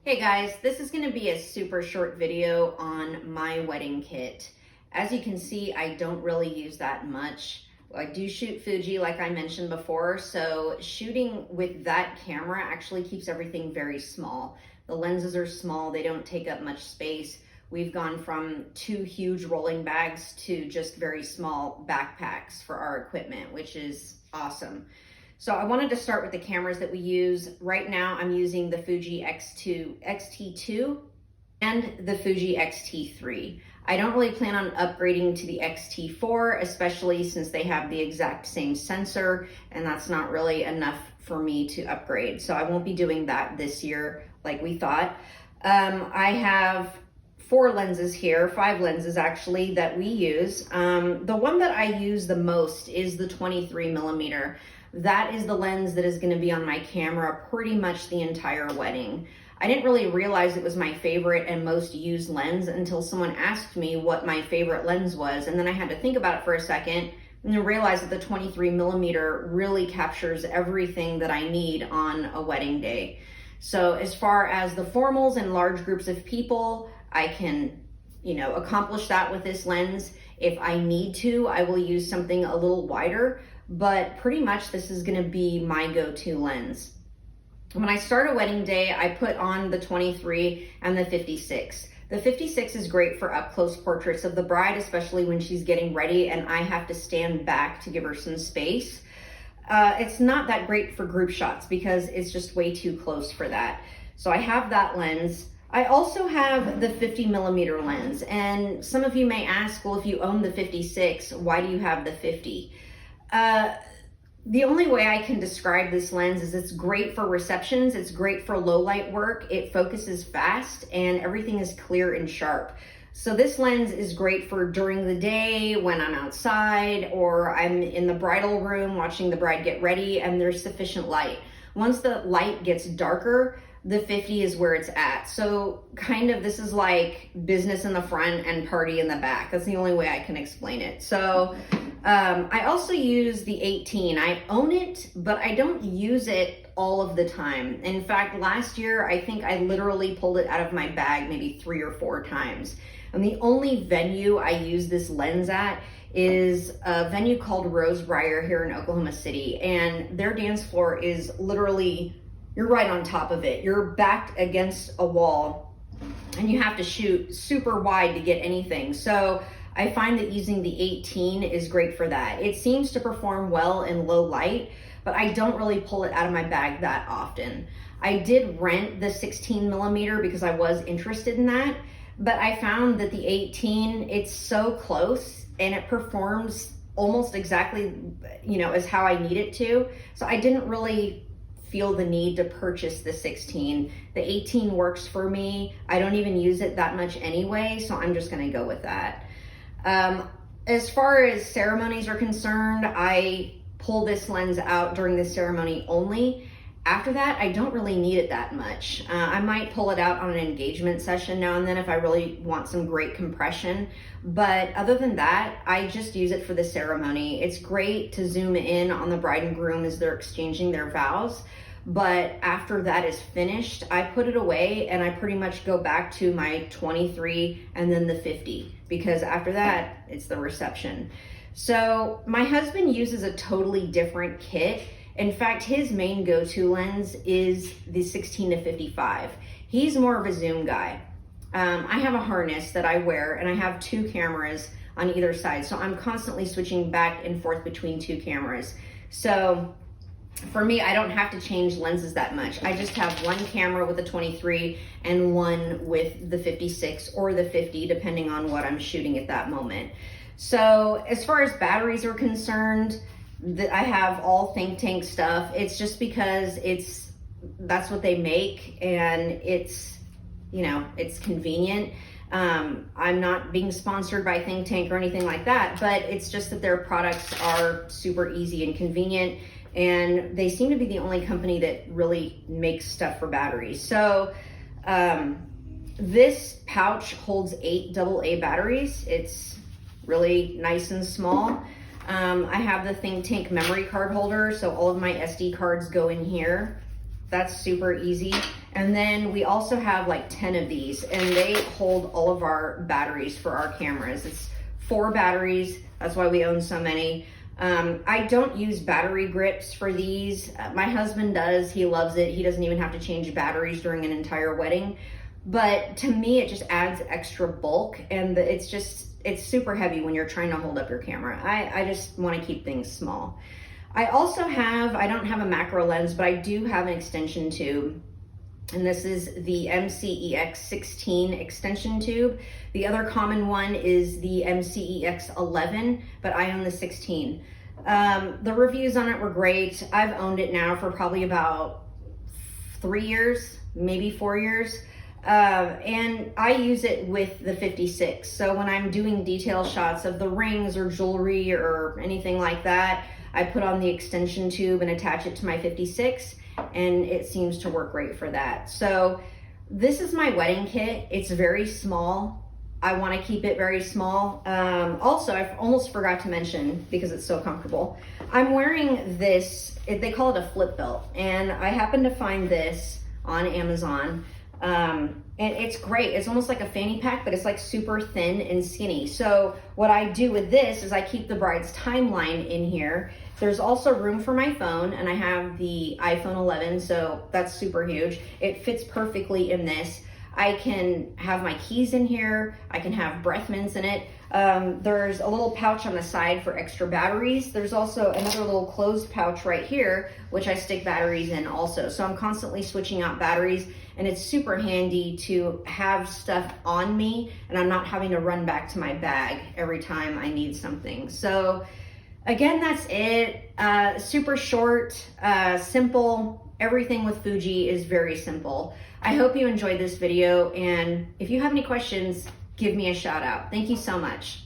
Hey guys, this is going to be a super short video on my wedding kit. As you can see, I don't really use that much. I do shoot Fuji like I mentioned before, so shooting with that camera actually keeps everything very small. The lenses are small, they don't take up much space. We've gone from 2 huge rolling bags to just very small backpacks for our equipment, which is awesome. So I wanted to start with the cameras that we use. Right now I'm using the Fuji XT2 and the Fuji XT3. I don't really plan on upgrading to the XT4, especially since they have the exact same sensor, and that's not really enough for me to upgrade. So I won't be doing that this year like we thought. I have 4 lenses here, 5 lenses actually, that we use. The one that I use the most is the 23mm. That is the lens that is going to be on my camera pretty much the entire wedding. I didn't really realize it was my favorite and most used lens until someone asked me what my favorite lens was, and then I had to think about it for a second and then realize that the 23mm really captures everything that I need on a wedding day. So as far as the formals and large groups of people, I can, accomplish that with this lens. If I need to, I will use something a little wider, but pretty much this is going to be my go-to lens. When I start a wedding day, I put on the 23 and the 56. The 56 is great for up-close portraits of the bride, especially when she's getting ready and I have to stand back to give her some space. It's not that great for group shots because it's just way too close for that. So I have that lens. I also have the 50mm lens, and some of you may ask, well, if you own the 56, why do you have the 50? The only way I can describe this lens is it's great for receptions, it's great for low light work, it focuses fast, and everything is clear and sharp. So this lens is great for during the day when I'm outside or I'm in the bridal room watching the bride get ready and there's sufficient light. Once the light gets darker, the 50 is where it's at. So kind of this is like business in the front and party in the back. That's the only way I can explain it. So I also use the 18. I own it, but I don't use it all of the time. In fact, last year, I think I literally pulled it out of my bag maybe 3 or 4 times. And the only venue I use this lens at is a venue called Rosebriar here in Oklahoma City. And their dance floor is literally, you're right on top of it. You're backed against a wall and you have to shoot super wide to get anything. So I find that using the 18 is great for that. It seems to perform well in low light, but I don't really pull it out of my bag that often. I did rent the 16mm because I was interested in that, but I found that the 18, it's so close and it performs almost exactly, as how I need it to. So I didn't really feel the need to purchase the 16. The 18 works for me. I don't even use it that much anyway, so I'm just gonna go with that. As far as ceremonies are concerned, I pull this lens out during the ceremony only. After that, I don't really need it that much. I might pull it out on an engagement session now and then if I really want some great compression. But other than that, I just use it for the ceremony. It's great to zoom in on the bride and groom as they're exchanging their vows. But after that is finished, I put it away and I pretty much go back to my 23 and then the 50, because after that, it's the reception. So my husband uses a totally different kit. In fact, his main go-to lens is the 16 to 55. He's more of a zoom guy. I have a harness that I wear and I have 2 cameras on either side. So I'm constantly switching back and forth between 2 cameras. So for me, I don't have to change lenses that much. I just have 1 camera with the 23 and 1 with the 56 or the 50, depending on what I'm shooting at that moment. So as far as batteries are concerned, I have all think tank stuff. It's just because that's what they make and it's convenient. I'm not being sponsored by Think Tank or anything like that, but it's just that their products are super easy and convenient, and they seem to be the only company that really makes stuff for batteries. So this pouch holds 8 AA batteries. It's really nice and small. I have the Think Tank memory card holder, so all of my SD cards go in here. That's super easy. And then we also have like 10 of these, and they hold all of our batteries for our cameras. It's 4 batteries, that's why we own so many. I don't use battery grips for these. My husband does, he loves it. He doesn't even have to change batteries during an entire wedding. But to me, it just adds extra bulk, and it's super heavy when you're trying to hold up your camera. I just want to keep things small. I also have, I don't have a macro lens, but I do have an extension tube. And this is the MCEX16 extension tube. The other common one is the MCEX11, but I own the 16. The reviews on it were great. I've owned it now for probably about 3 years, maybe 4 years. And I use it with the 56. So when I'm doing detail shots of the rings or jewelry or anything like that, I put on the extension tube and attach it to my 56, and it seems to work great for that. So this is my wedding kit. It's very small. I want to keep it very small. Also, I almost forgot to mention, because it's so comfortable, I'm wearing this, they call it a flip belt, and I happened to find this on Amazon. And it's great. It's almost like a fanny pack, but it's like super thin and skinny. So what I do with this is I keep the bride's timeline in here. There's also room for my phone, and I have the iPhone 11, so that's super huge. It fits perfectly in this. I can have my keys in here. I can have breath mints in it. There's a little pouch on the side for extra batteries. There's also another little closed pouch right here, which I stick batteries in also. So I'm constantly switching out batteries, and it's super handy to have stuff on me, and I'm not having to run back to my bag every time I need something. So again, that's it. Super short, simple. Everything with Fuji is very simple. I hope you enjoyed this video, and if you have any questions, give me a shout out. Thank you so much.